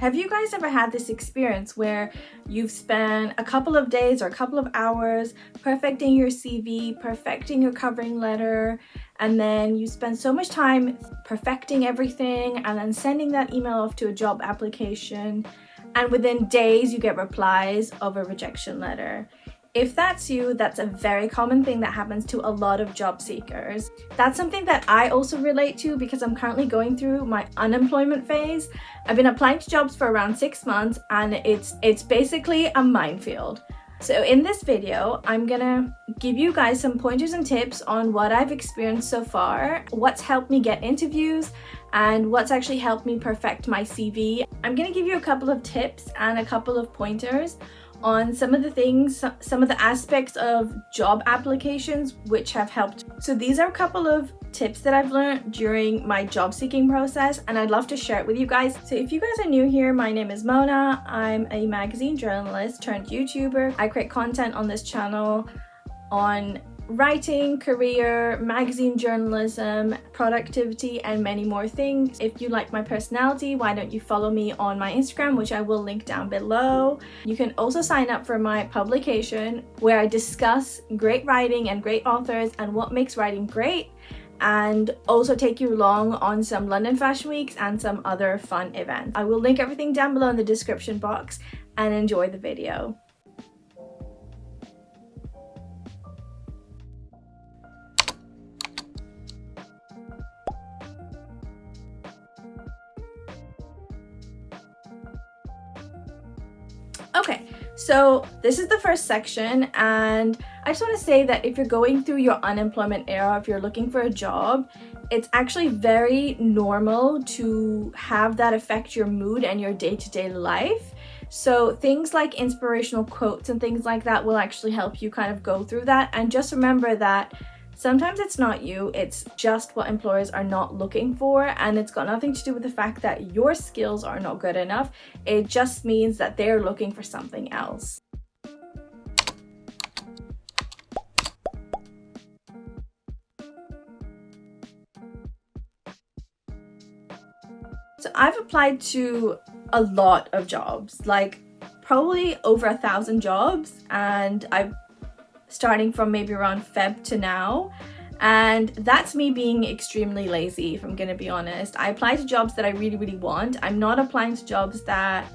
Have you guys ever had this experience where you've spent a couple of days or a couple of hours perfecting your CV, perfecting your covering letter, and then you spend so much time perfecting everything and then sending that email off to a job application, and within days you get replies of a rejection letter? If that's you, that's a very common thing that happens to a lot of job seekers. That's something that I also relate to because I'm currently going through my unemployment phase. I've been applying to jobs for around 6 months and it's basically a minefield. So in this video, I'm gonna give you guys some pointers and tips on what I've experienced so far, what's helped me get interviews, and what's actually helped me perfect my CV. I'm gonna give you a couple of tips and a couple of pointers on some of the things, some of the aspects of job applications which have helped. So these are a couple of tips that I've learned during my job seeking process, and I'd love to share it with you guys. So if you guys are new here, my name is Mona. I'm a magazine journalist turned YouTuber. I create content on this channel on writing, career, magazine journalism, productivity, and many more things. If you like my personality, why don't you follow me on my Instagram, which I will link down below. You can also sign up for my publication where I discuss great writing and great authors and what makes writing great, and also take you along on some London Fashion Weeks and some other fun events. I will link everything down below in the description box, and enjoy the video. Okay, so this is the first section, and I just want to say that if you're going through your unemployment era, if you're looking for a job, it's actually very normal to have that affect your mood and your day-to-day life. So things like inspirational quotes and things like that will actually help you kind of go through that. And just remember that sometimes it's not you, it's just what employers are not looking for, and it's got nothing to do with the fact that your skills are not good enough. It just means that they're looking for something else. So I've applied to a lot of jobs, like probably over 1,000 jobs, and I've starting from maybe around Feb to now, and that's me being extremely lazy, if I'm gonna be honest. I apply to jobs that I really want. I'm not applying to jobs that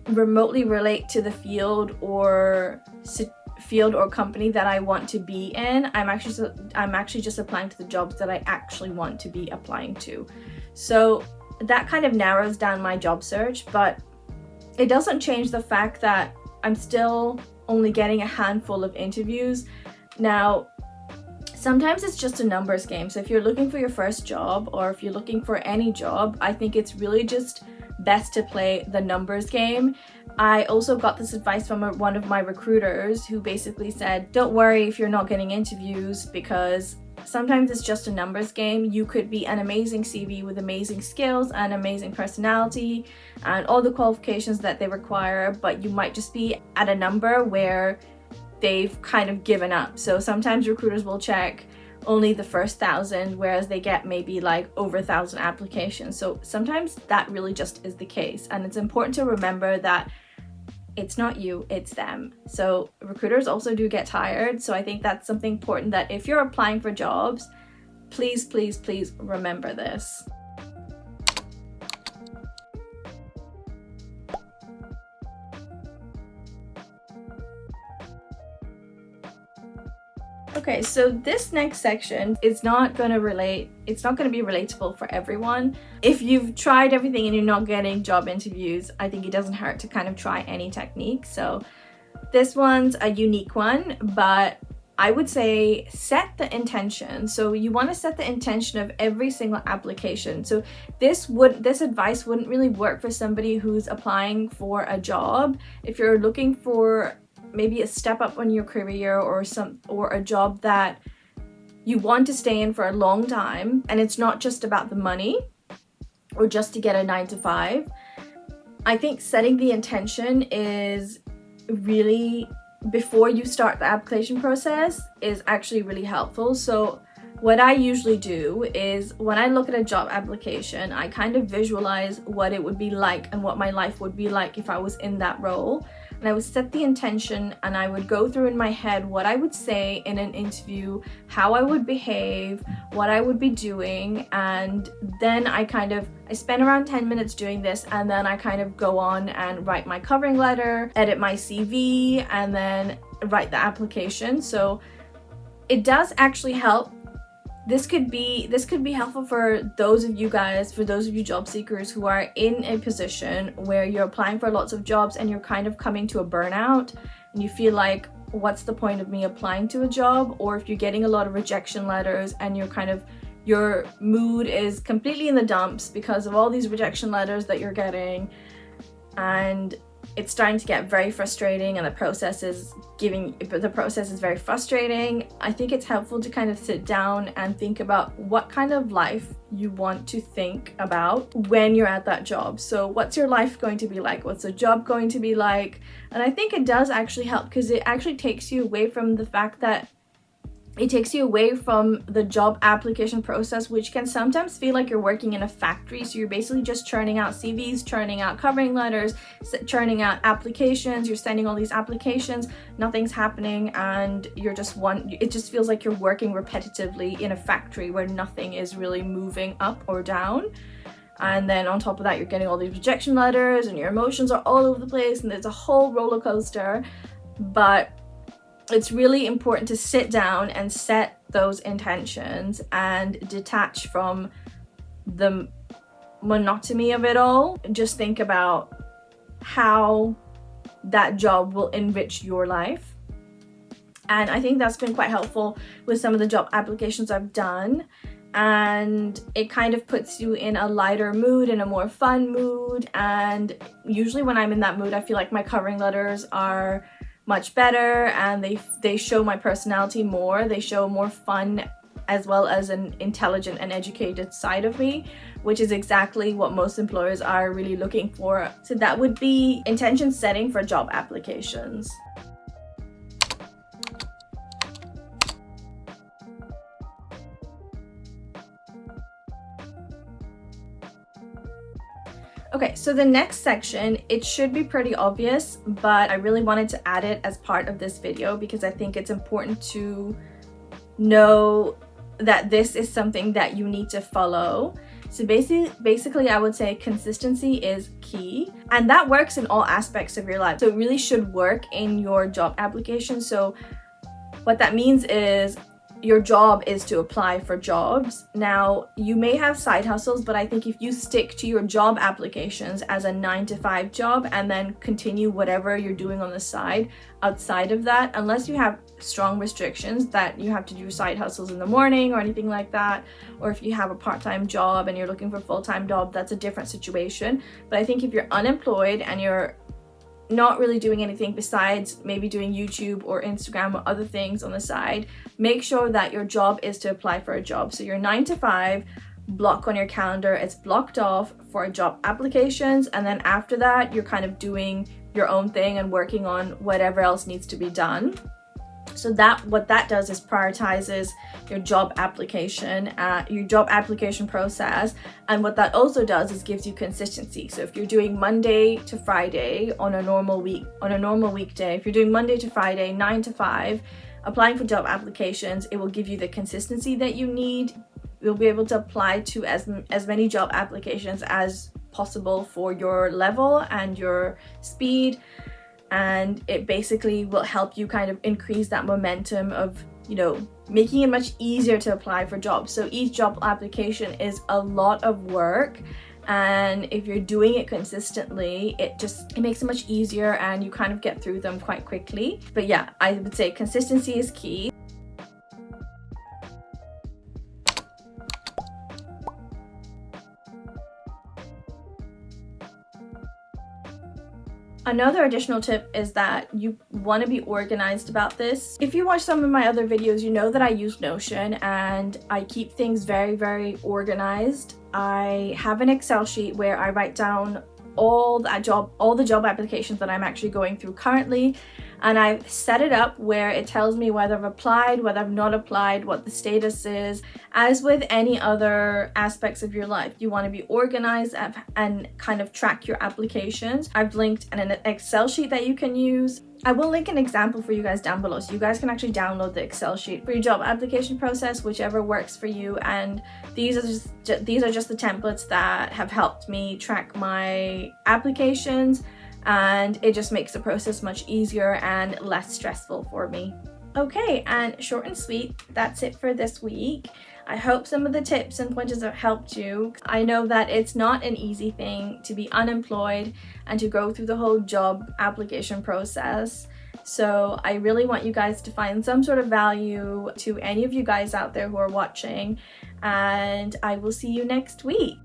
remotely relate to the field or company that I want to be in. I'm actually just applying to the jobs that I actually want to be applying to. So that kind of narrows down my job search, but it doesn't change the fact that I'm still only getting a handful of interviews. Now, sometimes it's just a numbers game. So if you're looking for your first job, or if you're looking for any job, I think it's really just best to play the numbers game. I also got this advice from one of my recruiters who basically said, don't worry if you're not getting interviews, because sometimes it's just a numbers game. You could be an amazing CV with amazing skills and amazing personality and all the qualifications that they require, but you might just be at a number where they've kind of given up. So sometimes recruiters will check only the first 1,000, whereas they get maybe like over 1,000 applications. So sometimes that really just is the case, and it's important to remember that it's not you, it's them. So recruiters also do get tired. So I think that's something important, that if you're applying for jobs, please remember this. Okay, so this next section is not going to be relatable for everyone. If you've tried everything and you're not getting job interviews, I think it doesn't hurt to kind of try any technique. So this one's a unique one, but I would say set the intention. So you want to set the intention of every single application. So this advice wouldn't really work for somebody who's applying for a job. If you're looking for maybe a step up on your career, or a job that you want to stay in for a long time, and it's not just about the money or just to get a 9 to 5, I think setting the intention is really, before you start the application process, is actually really helpful. So what I usually do is when I look at a job application, I kind of visualize what it would be like and what my life would be like if I was in that role. And I would set the intention and I would go through in my head what I would say in an interview, how I would behave, what I would be doing, and then I spend around 10 minutes doing this, and then I kind of go on and write my covering letter, edit my CV, and then write the application. So it does actually help. This could be helpful for those of you guys, for those of you job seekers who are in a position where you're applying for lots of jobs and you're kind of coming to a burnout and you feel like, what's the point of me applying to a job? Or if you're getting a lot of rejection letters and your mood is completely in the dumps because of all these rejection letters that you're getting, and it's starting to get very frustrating and the process is very frustrating. I think it's helpful to kind of sit down and think about what kind of life you want to think about when you're at that job. So what's your life going to be like? What's the job going to be like? And I think it does actually help because it actually takes you away from the fact that it takes you away from the job application process, which can sometimes feel like you're working in a factory. So you're basically just churning out CVs, churning out covering letters, churning out applications. You're sending all these applications, nothing's happening, and it just feels like you're working repetitively in a factory where nothing is really moving up or down. And then on top of that, you're getting all these rejection letters and your emotions are all over the place and there's a whole roller coaster. But it's really important to sit down and set those intentions and detach from the monotony of it all. Just think about how that job will enrich your life. And I think that's been quite helpful with some of the job applications I've done. And it kind of puts you in a lighter mood, in a more fun mood. And usually when I'm in that mood, I feel like my covering letters are much better and they show my personality more. They show more fun as well as an intelligent and educated side of me, which is exactly what most employers are really looking for. So that would be intention setting for job applications. Okay, so the next section, it should be pretty obvious, but I really wanted to add it as part of this video because I think it's important to know that this is something that you need to follow. So basically, I would say consistency is key, and that works in all aspects of your life. So it really should work in your job application. So what that means is your job is to apply for jobs. Now, you may have side hustles, but I think if you stick to your job applications as a 9-to-5 job and then continue whatever you're doing on the side outside of that, unless you have strong restrictions that you have to do side hustles in the morning or anything like that, or if you have a part-time job and you're looking for a full-time job, that's a different situation. But I think if you're unemployed and you're not really doing anything besides maybe doing YouTube or Instagram or other things on the side, make sure that your job is to apply for a job. So your 9-to-5 block on your calendar, it's blocked off for job applications, and then after that you're kind of doing your own thing and working on whatever else needs to be done. So what that does is prioritizes your job application process, and what that also does is gives you consistency. So if you're doing Monday to Friday on a normal weekday, if you're doing Monday to Friday 9-to-5 applying for job applications, it will give you the consistency that you need. You'll be able to apply to as many job applications as possible for your level and your speed. And it basically will help you kind of increase that momentum of, making it much easier to apply for jobs. So each job application is a lot of work, and if you're doing it consistently, it makes it much easier and you kind of get through them quite quickly. But yeah, I would say consistency is key. Another additional tip is that you want to be organized about this. If you watch some of my other videos, you know that I use Notion and I keep things very, very organized. I have an Excel sheet where I write down all the job applications that I'm actually going through currently, and I've set it up where it tells me whether I've applied, whether I've not applied, what the status is. As with any other aspects of your life, you want to be organized and kind of track your applications. I've linked an Excel sheet that you can use. I will link an example for you guys down below, so you guys can actually download the Excel sheet for your job application process, whichever works for you. And these are just the templates that have helped me track my applications, and it just makes the process much easier and less stressful for me. Okay, and short and sweet, that's it for this week. I hope some of the tips and pointers have helped you. I know that it's not an easy thing to be unemployed and to go through the whole job application process. So I really want you guys to find some sort of value to any of you guys out there who are watching, and I will see you next week.